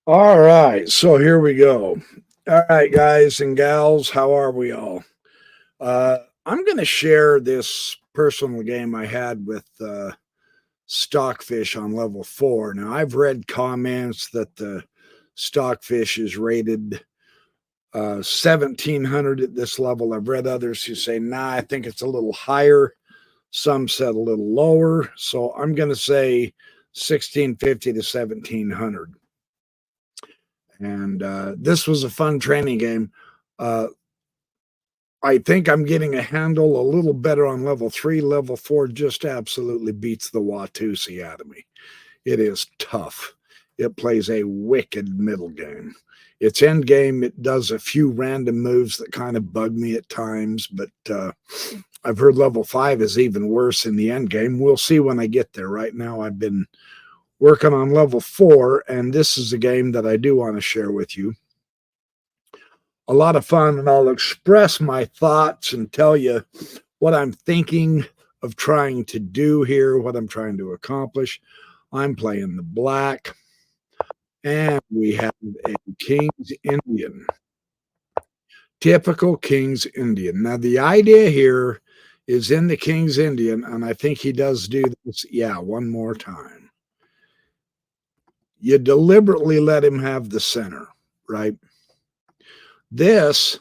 All right, so here we go. All right, guys and gals, how are we all? I'm going to share this personal game I had with Stockfish on level 4. Now, I've read comments that the Stockfish is rated 1700 at this level. I've read others who say, nah, I think it's a little higher. Some said a little lower. So I'm going to say 1650 to 1700. And this was a fun training game. Uh, I think I'm getting a handle a little better on level 3. Level 4 just absolutely beats the Watusi out of me. It is tough. It plays a wicked middle game. Its end game, it does a few random moves that kind of bug me at times, but I've heard level 5 is even worse in the end game. We'll see when I get there. Right now, I've been working on level 4, and this is a game that I do want to share with you. A lot of fun, and I'll express my thoughts and tell you what I'm thinking of trying to do here, what I'm trying to accomplish. I'm playing the black, and we have a King's Indian. Typical King's Indian. Now, the idea here is in the King's Indian, and I think he does do this. Yeah, one more time. You deliberately let him have the center, right? This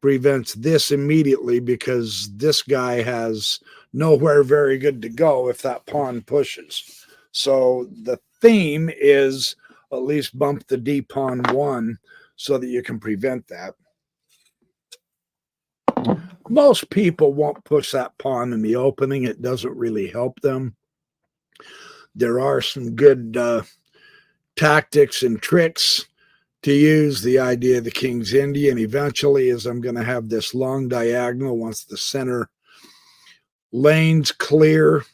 prevents this immediately because this guy has nowhere very good to go if that pawn pushes. So the theme is at least bump the D pawn 1 so that you can prevent that. Most people won't push that pawn in the opening. It doesn't really help them. There are some good tactics and tricks to use. The idea of the King's Indian eventually is I'm going to have this long diagonal once the center lane's clear.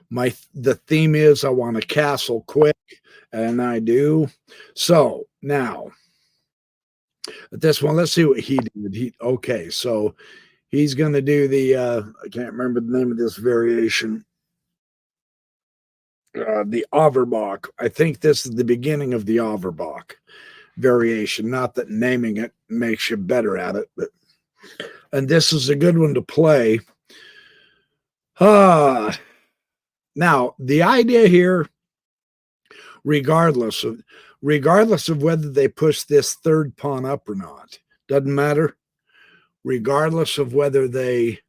The theme is I want to castle quick, and I do. So now at this one, let's see what he did. Okay, so he's going to do the I can't remember the name of this variation. The Averbach. I think this is the beginning of the Averbach variation. Not that naming it makes you better at it, but and this is a good one to play. Now the idea here, regardless of whether they push this third pawn up or not, doesn't matter. Regardless of whether they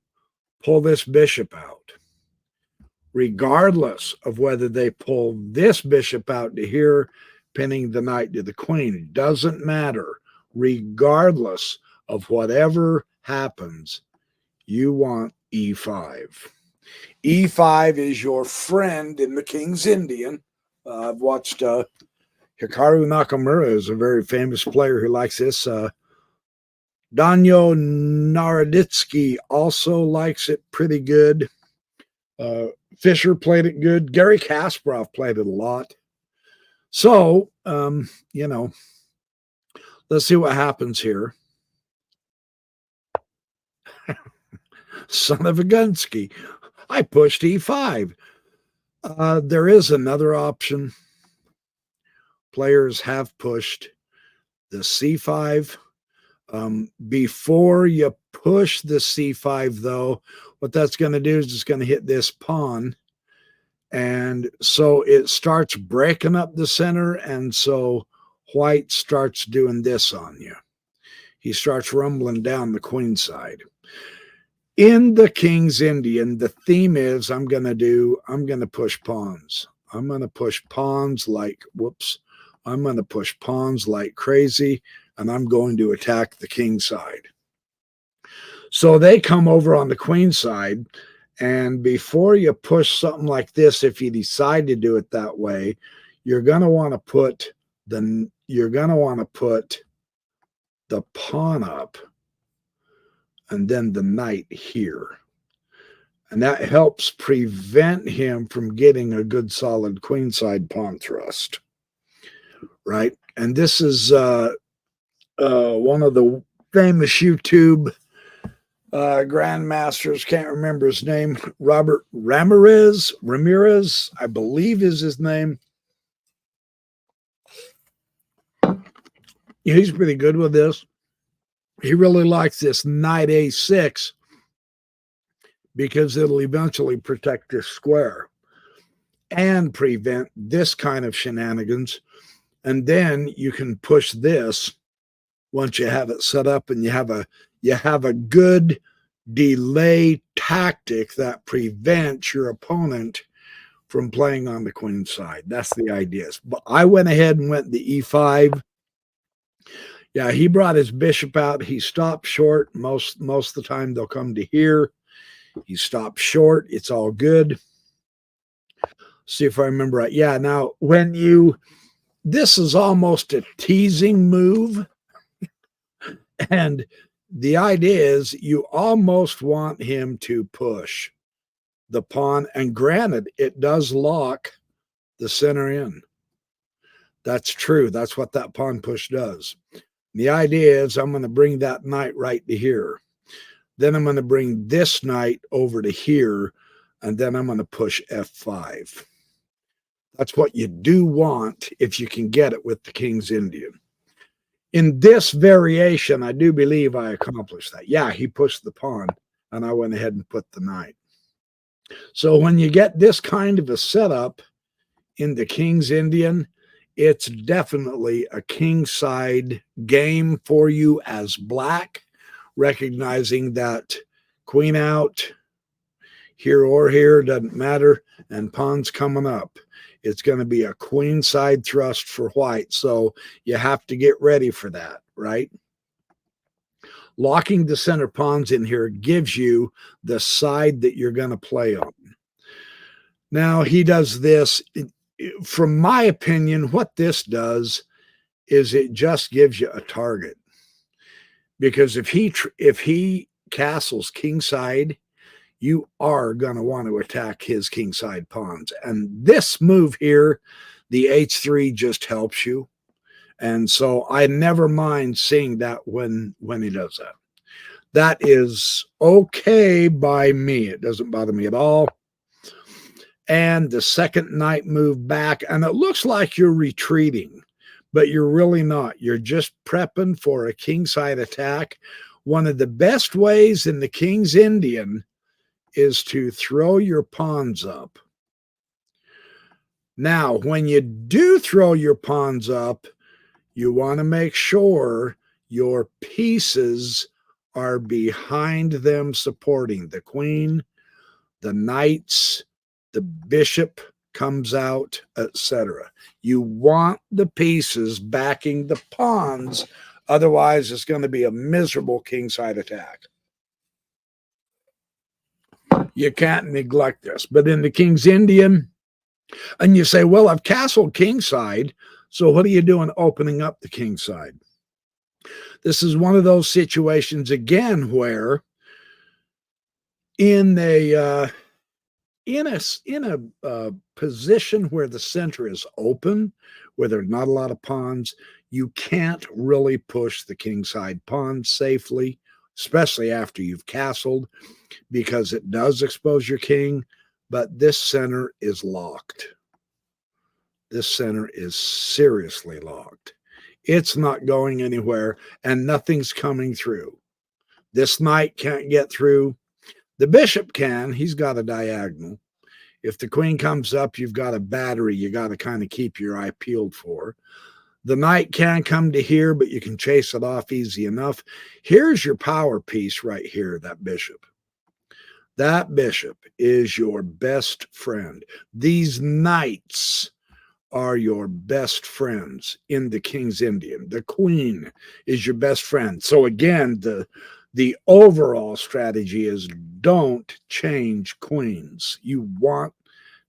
pull this bishop out, regardless of whether they pull this bishop out to here, pinning the knight to the queen. It doesn't matter. Regardless of whatever happens, you want e5. E5 is your friend in the King's Indian. I've watched Hikaru Nakamura is a very famous player who likes this. Danyo Naroditsky also likes it pretty good. Fisher played it good. Gary Kasparov played it a lot. So, let's see what happens here. Son of a Gunsky. I pushed e5. There is another option. Players have pushed the c5. Before you push the c5, though, what that's going to do is it's going to hit this pawn. And so it starts breaking up the center, and so white starts doing this on you. He starts rumbling down the queen side. In the King's Indian, the theme is I'm going to push pawns. I'm going to push pawns like, I'm going to push pawns like crazy, and I'm going to attack the king side. So they come over on the queen side, and before you push something like this, if you decide to do it that way, you're going to want to put the pawn up and then the knight here. And that helps prevent him from getting a good solid queenside pawn thrust. Right? And this is one of the famous YouTube grandmasters, can't remember his name, Robert Ramirez, I believe is his name. He's pretty good with this. He really likes this knight a6 because it'll eventually protect this square and prevent this kind of shenanigans. And then you can push this once you have it set up, and you have a good delay tactic that prevents your opponent from playing on the queen side. That's the idea. But I went ahead and went the e5. Yeah, he brought his bishop out. He stopped short. Most of the time they'll come to here. He stopped short. It's all good. See if I remember right. Yeah, now this is almost a teasing move. And the idea is you almost want him to push the pawn. And granted, it does lock the center in. That's true. That's what that pawn push does. The idea is I'm going to bring that knight right to here. Then I'm going to bring this knight over to here, and then I'm going to push f5. That's what you do want if you can get it with the King's Indian. In this variation, I do believe I accomplished that. Yeah, he pushed the pawn, and I went ahead and put the knight. So when you get this kind of a setup in the King's Indian, it's definitely a kingside game for you as black, recognizing that queen out, here or here, doesn't matter, and pawn's coming up. It's going to be a queenside thrust for white, so you have to get ready for that, right? Locking the center pawns in here gives you the side that you're going to play on. Now, he does this. From my opinion, what this does is it just gives you a target. Because if he castles kingside, you are going to want to attack his kingside pawns. And this move here, the h3 just helps you. And so I never mind seeing that when he does that. That is okay by me. It doesn't bother me at all. And the second knight moved back, and it looks like you're retreating, but you're really not. You're just prepping for a kingside attack. One of the best ways in the King's Indian is to throw your pawns up. Now, when you do throw your pawns up, you want to make sure your pieces are behind them supporting the queen, the knights, the bishop comes out, etc. You want the pieces backing the pawns, otherwise it's going to be a miserable kingside attack. You can't neglect this. But in the King's Indian, and you say, well, I've castled kingside, so what are you doing opening up the kingside? This is one of those situations, again, where in a position where the center is open, where there are not a lot of pawns, you can't really push the kingside pawn safely, especially after you've castled, because it does expose your king, but this center is locked. This center is seriously locked. It's not going anywhere, and nothing's coming through. This knight can't get through. The bishop can. He's got a diagonal. If the queen comes up, you've got a battery you got to kind of keep your eye peeled for. The knight can come to here, but you can chase it off easy enough. Here's your power piece right here, that bishop. That bishop is your best friend. These knights are your best friends in the King's Indian. The queen is your best friend. So again, the overall strategy is don't change queens. You want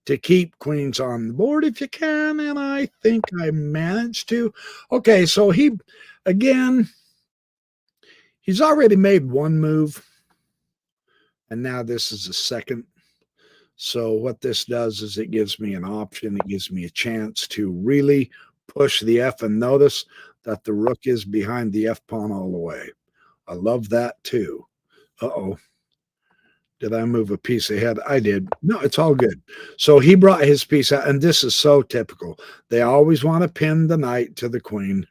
to keep queens on the board if you can, and I think I managed to. Okay, so he's already made one move, and now this is the second. So what this does is it gives me an option. It gives me a chance to really push the F, and notice that the rook is behind the F pawn all the way. I love that too. Uh-oh. Did I move a piece ahead? I did. No, it's all good. So he brought his piece out, and this is so typical. They always want to pin the knight to the queen.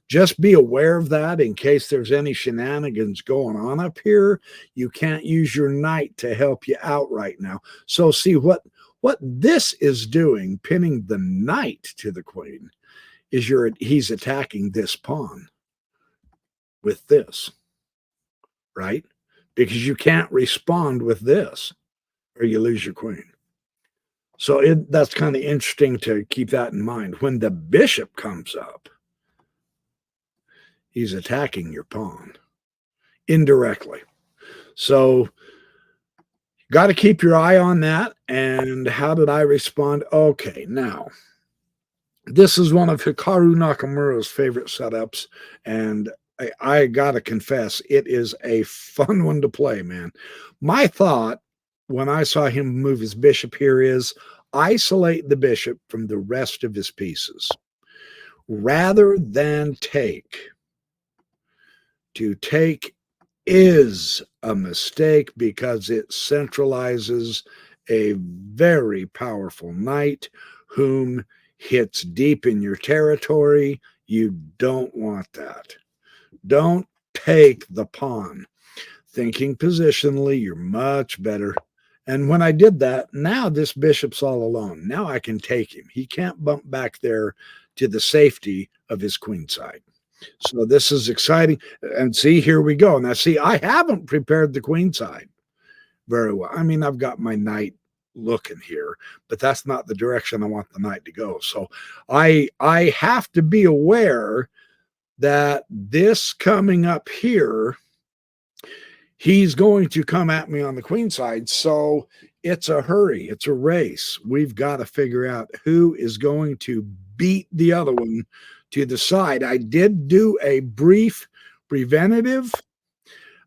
Just be aware of that in case there's any shenanigans going on up here. You can't use your knight to help you out right now. So see what this is doing, pinning the knight to the queen, is he's attacking this pawn with this, right? Because you can't respond with this or you lose your queen. So that's kind of interesting to keep that in mind. When the bishop comes up, he's attacking your pawn indirectly. So got to keep your eye on that. And how did I respond? Okay, now this is one of Hikaru Nakamura's favorite setups, and I gotta confess, it is a fun one to play, man. My thought when I saw him move his bishop here is isolate the bishop from the rest of his pieces rather than take. To take is a mistake because it centralizes a very powerful knight whom hits deep in your territory. You don't want that. Don't take the pawn. Thinking positionally, you're much better. And when I did that, now this bishop's all alone. Now I can take him. He can't bump back there to the safety of his queen side. So this is exciting. And see, here we go. Now, see, I haven't prepared the queen side very well. I mean, I've got my knight looking here, but that's not the direction I want the knight to go. So I have to be aware that this coming up here, he's going to come at me on the queen side. So it's a hurry. It's a race. We've got to figure out who is going to beat the other one to the side. I did do a brief preventative,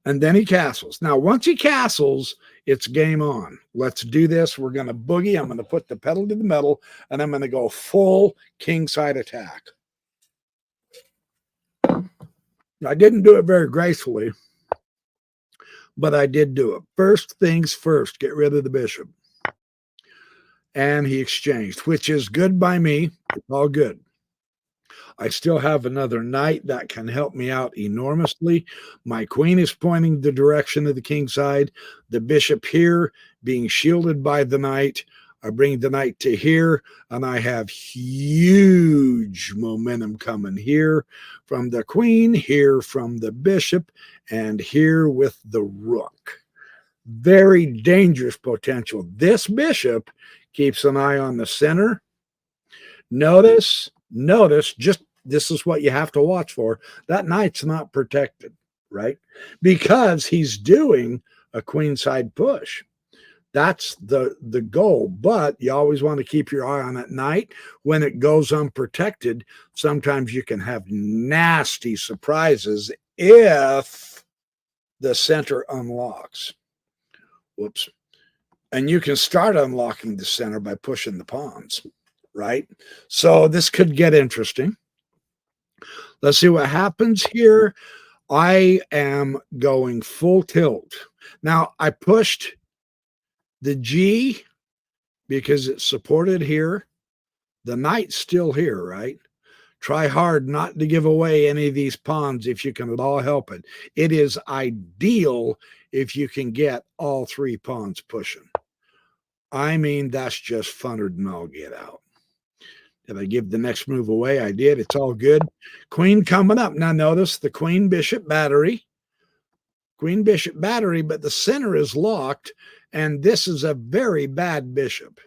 and then he castles. Now, once he castles, it's game on. Let's do this. We're going to boogie. I'm going to put the pedal to the metal, and I'm going to go full kingside attack. I didn't do it very gracefully, but I did do it. First things first, get rid of the bishop. And he exchanged, which is good by me. It's all good. I still have another knight that can help me out enormously. My queen is pointing the direction of the king side. The bishop here being shielded by the knight. I bring the knight to here, and I have huge momentum coming here from the queen, here from the bishop, and here with the rook. Very dangerous potential. This bishop keeps an eye on the center. Notice, just this is what you have to watch for. That knight's not protected, right? Because he's doing a queenside push. That's the goal, but you always want to keep your eye on that knight. When it goes unprotected, sometimes you can have nasty surprises if the center unlocks. Whoops. And you can start unlocking the center by pushing the pawns, right? So this could get interesting. Let's see what happens here. I am going full tilt. Now, I pushed the G because it's supported here. The knight's still here, right? Try hard not to give away any of these pawns if you can at all help it. It is ideal if you can get all three pawns pushing. I mean, that's just funner than all get out. Did I give the next move away? I did. It's all good. Queen coming up. Now notice the queen bishop battery. Queen bishop battery, but the center is locked, and this is a very bad bishop.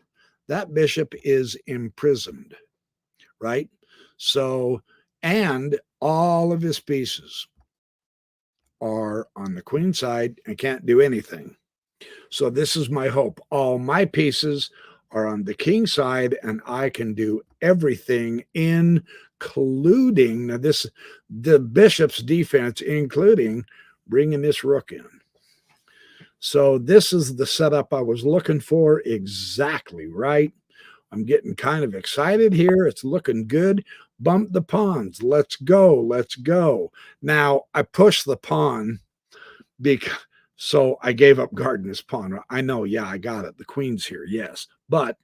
That bishop is imprisoned, right? So, and all of his pieces are on the queen side and can't do anything. So this is my hope. All my pieces are on the king side, and I can do everything, including now the bishop's defense, including bringing this rook in. So this is the setup I was looking for. Exactly right. I'm getting kind of excited here. It's looking good. Bump the pawns. Let's go. Let's go. Now I pushed the pawn because so I gave up guarding this pawn. I know, yeah, I got it. The queen's here, yes. But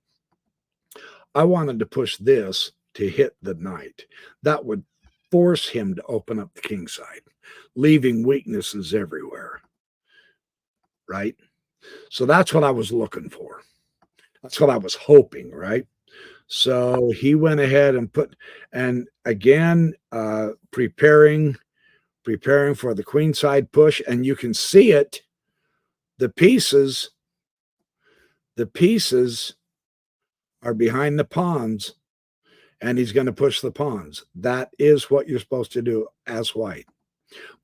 I wanted to push this to hit the knight. That would force him to open up the king side, leaving weaknesses everywhere, right? So that's what I was looking for. That's what I was hoping, right? So he went ahead and and again, preparing for the queenside push, and you can see it. The pieces are behind the pawns, and he's going to push the pawns. That is what you're supposed to do as white.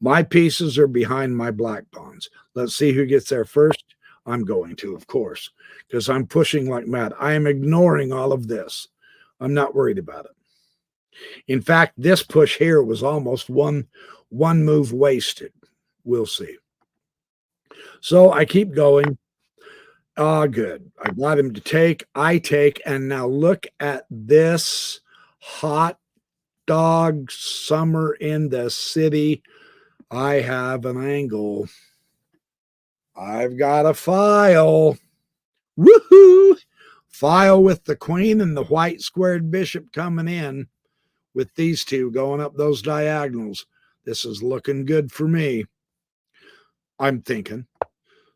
My pieces are behind my black pawns. Let's see who gets there first. I'm going to, of course, because I'm pushing like mad. I am ignoring all of this. I'm not worried about it. In fact, this push here was almost one move wasted. We'll see. So I keep going. Ah, good. I got him to take. I take. And now look at this hot dog summer in the city. I have an angle. I've got a file. Woohoo! File with the queen and the white squared bishop coming in with these two going up those diagonals. This is looking good for me, I'm thinking.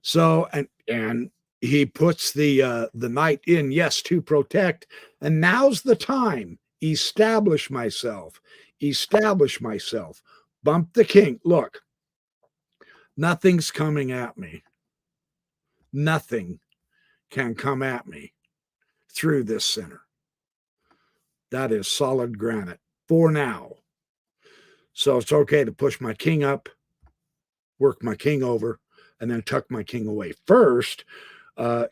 So, and he puts the knight in, yes, to protect. And now's the time. Establish myself. Bump the king. Look, nothing's coming at me. Nothing can come at me through this center. That is solid granite for now. So it's okay to push my king up, work my king over, and then tuck my king away. First,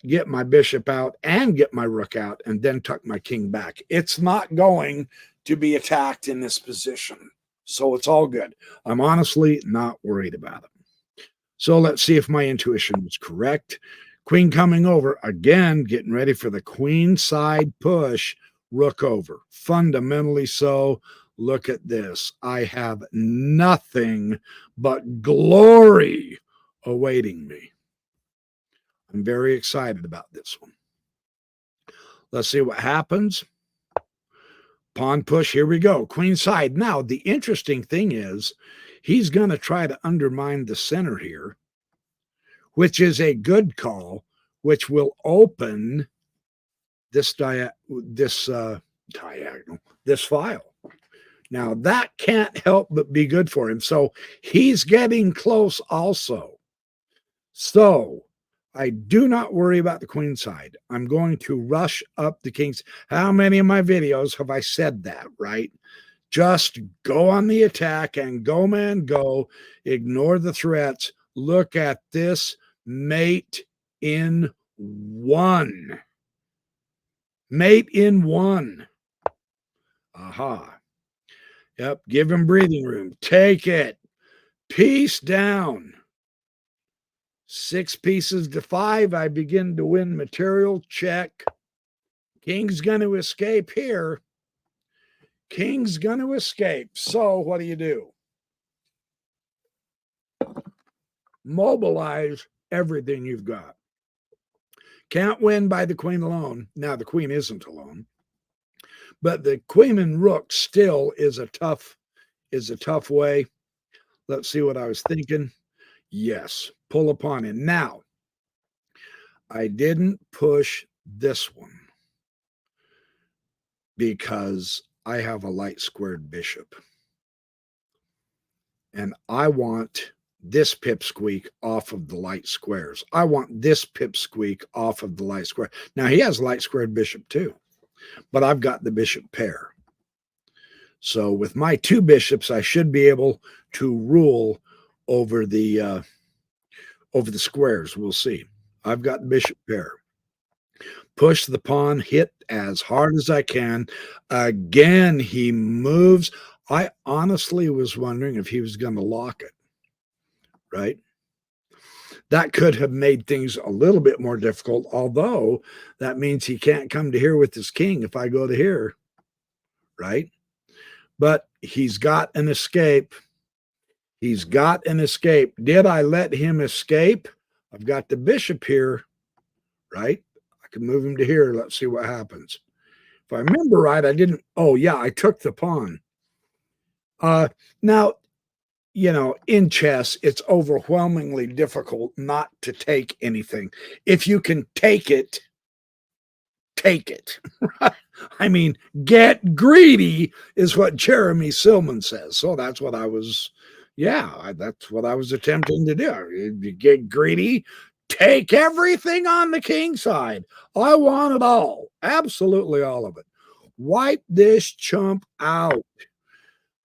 get my bishop out and get my rook out, and then tuck my king back. It's not going to be attacked in this position. So it's all good. I'm honestly not worried about it. So let's see if my intuition was correct. Queen coming over, again, getting ready for the queen side push, rook over. Fundamentally so. Look at this. I have nothing but glory awaiting me. I'm very excited about this one. Let's see what happens. Pawn push, here we go. Queen side. Now, the interesting thing is he's going to try to undermine the center here, which is a good call, which will open this diagonal, this file. Now, that can't help but be good for him. So he's getting close also. So I do not worry about the queen side. I'm going to rush up the king's. How many of my videos have I said that, right? Just go on the attack and go, man, go. Ignore the threats. Look at this mate in one. Mate in one. Aha. Yep, give him breathing room. Take it. Piece down. 6 pieces to 5. I begin to win material. Check. King's going to escape here. King's going to escape. So what do? Mobilize everything you've got. Can't win by the queen alone. Now, the queen isn't alone. But the queen and rook still is a tough way. Let's see what I was thinking. Yes, pull upon him. Now, I didn't push this one because I have a light squared bishop. And I want this pipsqueak off of the light squares. I want this pipsqueak off of the light square. Now, he has a light squared bishop too, but I've got the bishop pair. So with my 2 bishops, I should be able to rule over the squares. We'll see. I've got the bishop pair. Push the pawn, hit as hard as I can. Again, he moves. I honestly was wondering if he was going to lock it, right? That could have made things a little bit more difficult, although that means he can't come to here with his king if I go to here, right? But he's got an escape. He's got an escape. Did I let him escape? I've got the bishop here, right? I can move him to here. Let's see what happens. If I remember right, I didn't. Oh, yeah, I took the pawn. Now, in chess, it's overwhelmingly difficult not to take anything. If you can take it, take it. I mean, get greedy is what Jeremy Silman says. So that's what I was, that's what I was attempting to do. You get greedy, take everything on the king side. I want it all, absolutely all of it. Wipe this chump out.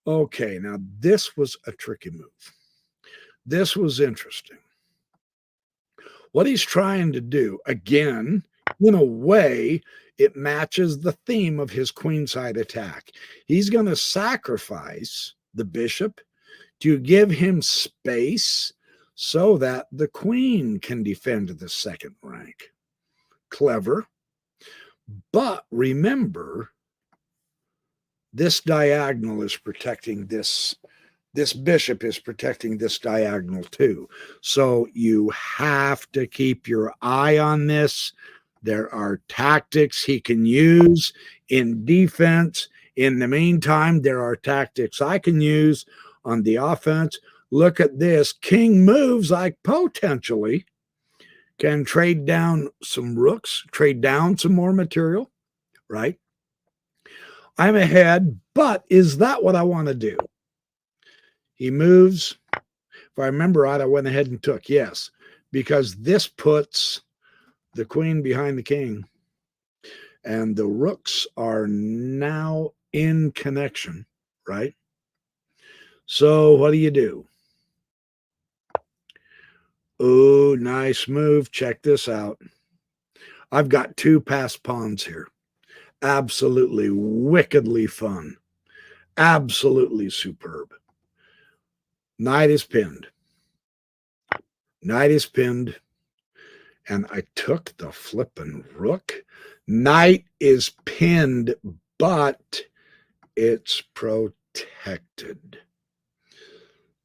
Okay, now this was a tricky move. This was interesting. What he's trying to do, again, in a way, it matches the theme of his queenside attack. He's going to sacrifice the bishop to give him space so that the queen can defend the second rank. Clever. But remember, this diagonal is protecting this. This bishop is protecting this diagonal too. So you have to keep your eye on this. There are tactics he can use in defense. In the meantime, there are tactics I can use on the offense. Look at this. King moves. I potentially can trade down some rooks, trade down some more material, right? I'm ahead, but is that what I want to do? He moves. If I remember right, I went ahead and took, yes, because this puts the queen behind the king. And the rooks are now in connection, right? So what do? Oh, nice move. Check this out. I've got two passed pawns here. Absolutely wickedly fun. Absolutely superb. Knight is pinned. Knight is pinned. And I took the flippin' rook. Knight is pinned, but it's protected.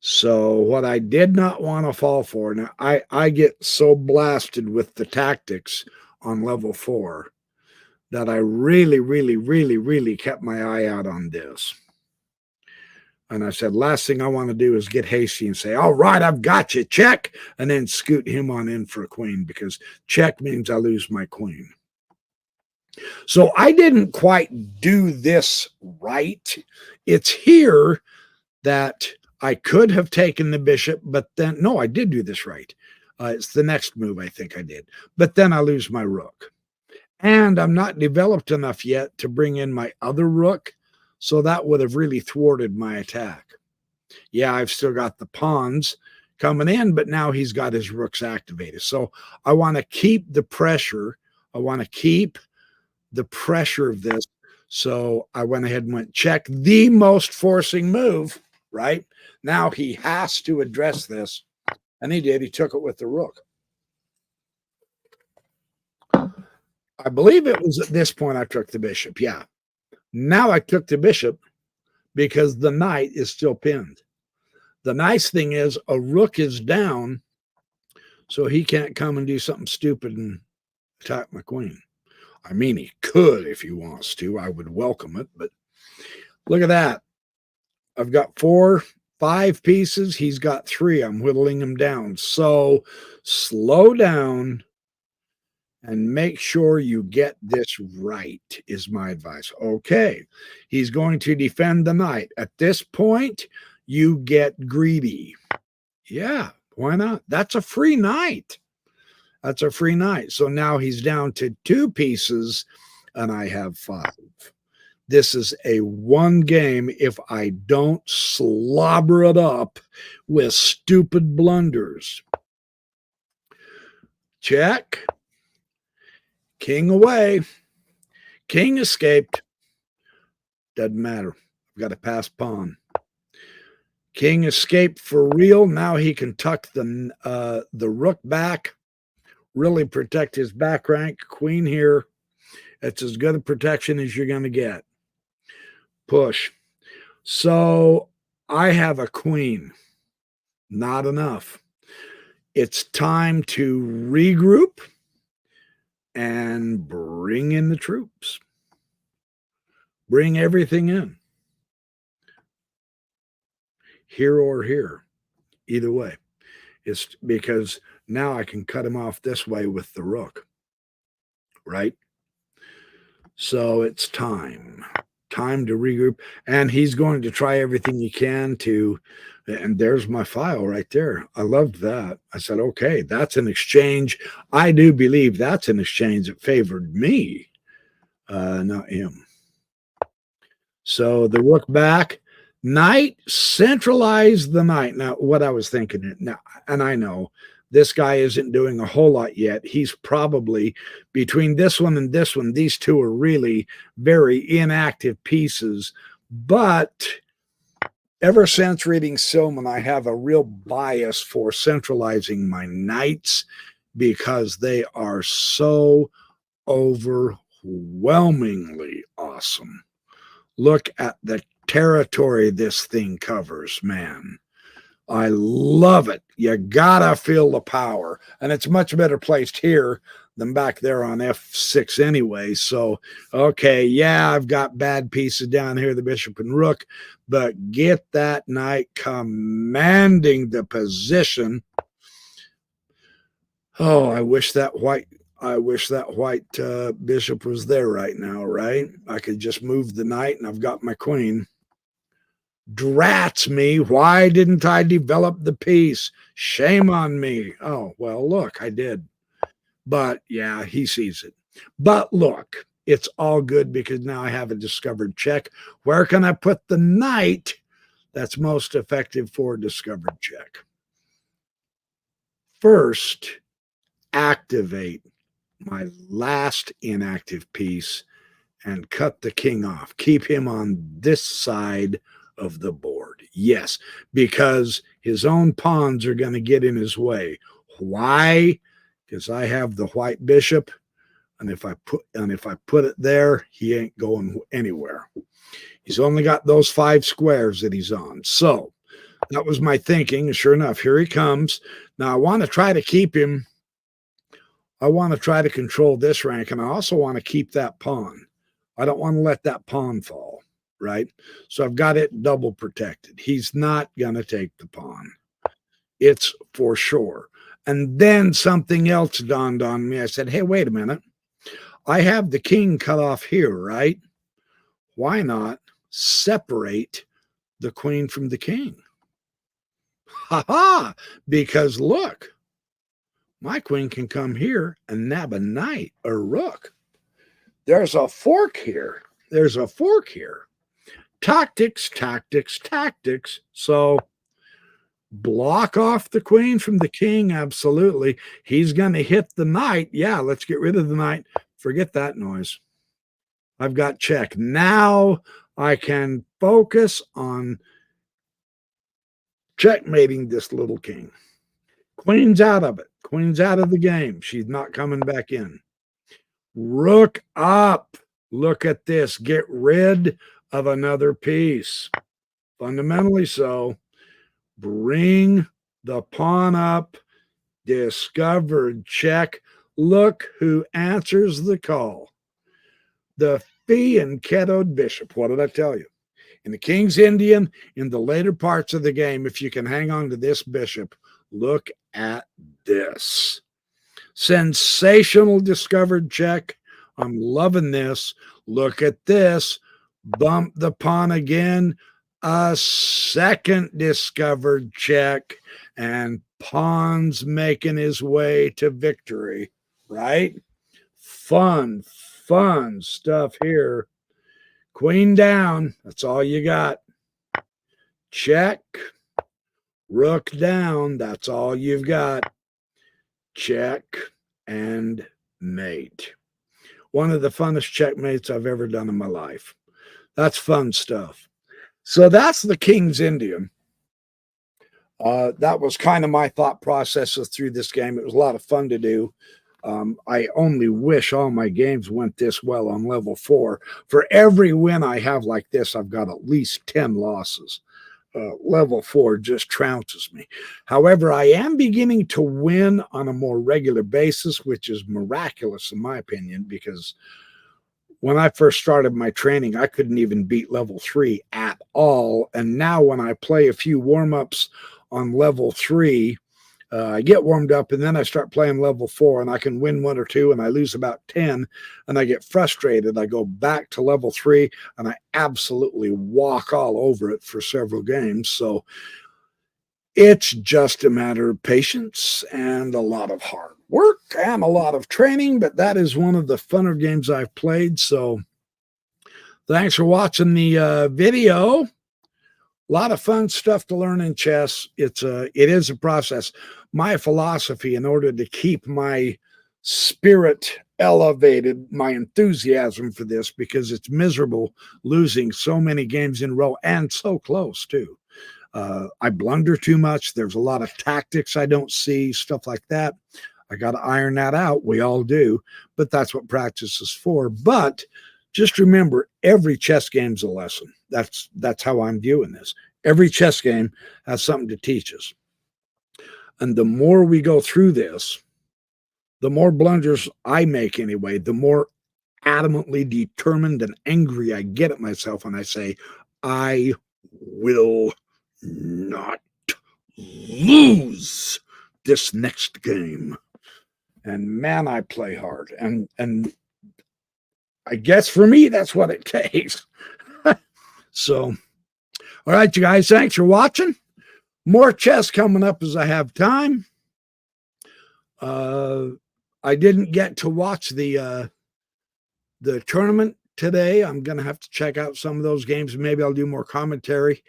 So what I did not want to fall for, now I get so blasted with the tactics on level 4 that I really, really, really, really kept my eye out on this. And I said, last thing I want to do is get hasty and say, all right, I've got you, check, and then scoot him on in for a queen, because check means I lose my queen. So I didn't quite do this right. It's here that I could have taken the bishop, but then, no, I did do this right. It's the next move I think I did. But then I lose my rook. And I'm not developed enough yet to bring in my other rook, so that would have really thwarted my attack. Yeah, I've still got the pawns coming in, but now he's got his rooks activated. So I want to keep the pressure. I want to keep the pressure of this. So I went ahead and went check, the most forcing move, right? Now he has to address this. And he did. He took it with the rook. I believe it was at this point I took the bishop. Yeah. Now I took the bishop because the knight is still pinned. The nice thing is a rook is down, so he can't come and do something stupid and attack my queen. I mean, he could if he wants to. I would welcome it, but look at that. I've got 4, 5 pieces. He's got 3. I'm whittling him down. So slow down and make sure you get this right is my advice. Okay, he's going to defend the knight. At this point, you get greedy. Yeah, why not? That's a free knight. That's a free knight. So now he's down to 2 pieces, and I have 5. This is a 1 game if I don't slobber it up with stupid blunders. Check. King away. King escaped. Doesn't matter. I've got a pass pawn. King escaped for real. Now he can tuck the rook back, really protect his back rank. Queen here. It's as good a protection as you're going to get. Push. So I have a queen. Not enough. It's time to regroup and bring in the troops. Bring everything in. here or here. Either way. It's because now I can cut him off this way with the rook, right? So it's time to regroup. And he's going to try everything he can to, and there's my file right there. I loved that. I said, okay, that's an exchange. I do believe that's an exchange that favored me, not him. So the rook back, knight, centralize the knight. Now, what I was thinking now, and I know this guy isn't doing a whole lot yet. He's probably between this one and this one. These two are really very inactive pieces. But ever since reading Silman, I have a real bias for centralizing my knights because they are so overwhelmingly awesome. Look at the territory this thing covers, man. I love it. You gotta feel the power. And it's much better placed here than back there on F6 anyway. So, okay, yeah, I've got bad pieces down here, the bishop and rook, but get that knight commanding the position. Oh, I wish that white bishop was there right now, right? I could just move the knight and I've got my queen. Drats me. Why didn't I develop the piece? Shame on me. Oh, well, look, I did. But yeah, he sees it. But look, it's all good because now I have a discovered check. Where can I put the knight that's most effective for a discovered check? First, activate my last inactive piece and cut the king off. Keep him on this side of the board. Yes, because his own pawns are going to get in his way. Why? Because I have the white bishop, and if I put it there, he ain't going anywhere. He's only got those 5 squares that he's on. So that was my thinking. Sure enough, here he comes. Now I want to try to keep him. I want to try to control this rank, and I also want to keep that pawn. I don't want to let that pawn fall, right? So I've got it double protected. He's not going to take the pawn. It's for sure. And then something else dawned on me. I said, hey, wait a minute. I have the king cut off here, right? Why not separate the queen from the king? Ha ha! Because look, my queen can come here and nab a knight or rook. There's a fork here. There's a fork here. Tactics, tactics, tactics. So block off the queen from the king. Absolutely. He's going to hit the knight. Yeah, let's get rid of the knight. Forget that noise. I've got check. Now I can focus on checkmating this little king. Queen's out of it. Queen's out of the game. She's not coming back in. Rook up. Look at this. Get rid of another piece. Fundamentally so. Bring the pawn up. Discovered check. Look who answers the call. The fianchettoed bishop. What did I tell you? In the King's Indian, in the later parts of the game, if you can hang on to this bishop, look at this. Sensational discovered check. I'm loving this. Look at this. Bump the pawn again. A second discovered check. And pawn's making his way to victory. Right? Fun stuff here. Queen down. That's all you got. Check. Rook down. That's all you've got. Check and mate. One of the funnest checkmates I've ever done in my life. That's fun stuff. So that's the King's Indian. That was kind of my thought process through this game. It was a lot of fun to do. I only wish all my games went this well on level 4. For every win I have like this, I've got at least 10 losses. Level 4 just trounces me. However, I am beginning to win on a more regular basis, which is miraculous in my opinion, because when I first started my training, I couldn't even beat level 3 at all. And now when I play a few warm-ups on level 3, I get warmed up and then I start playing level 4 and I can win 1 or 2 and I lose about 10 and I get frustrated. I go back to level 3 and I absolutely walk all over it for several games. So it's just a matter of patience and a lot of hard work and a lot of training, but that is one of the funner games I've played. So thanks for watching the video. A lot of fun stuff to learn in chess. It is a process. My philosophy, in order to keep my spirit elevated, my enthusiasm for this, because it's miserable losing so many games in a row and so close too. I blunder too much. There's a lot of tactics I don't see, stuff like that. I got to iron that out. We all do, but that's what practice is for. But just remember, every chess game's a lesson. That's how I'm viewing this. Every chess game has something to teach us. And the more we go through this, the more blunders I make anyway, the more adamantly determined and angry I get at myself. And I say, I will not lose this next game. And man, I play hard. And I guess for me, that's what it takes. So, all right, you guys, thanks for watching. More chess coming up as I have time. I didn't get to watch the tournament today. I'm going to have to check out some of those games. Maybe I'll do more commentary.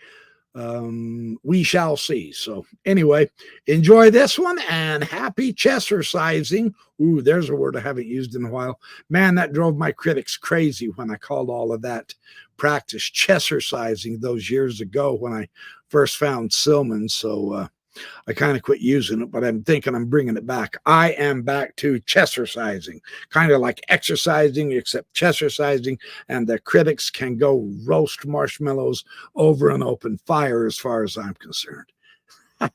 We shall see. So anyway, enjoy this one and happy chessercising. Ooh, there's a word I haven't used in a while. Man, that drove my critics crazy when I called all of that practice chessercising those years ago when I first found Silman. So I kind of quit using it, but I'm thinking I'm bringing it back. I am back to chessercising, kind of like exercising, except chessercising, and the critics can go roast marshmallows over an open fire as far as I'm concerned. All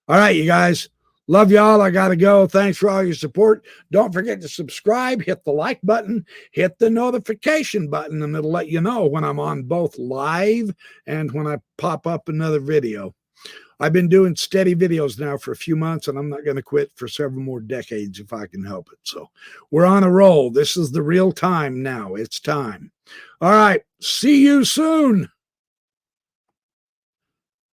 right, you guys. Love y'all. I got to go. Thanks for all your support. Don't forget to subscribe, hit the like button, hit the notification button, and it'll let you know when I'm on both live and when I pop up another video. I've been doing steady videos now for a few months, and I'm not going to quit for several more decades if I can help it. So we're on a roll. This is the real time now. It's time. All right. See you soon.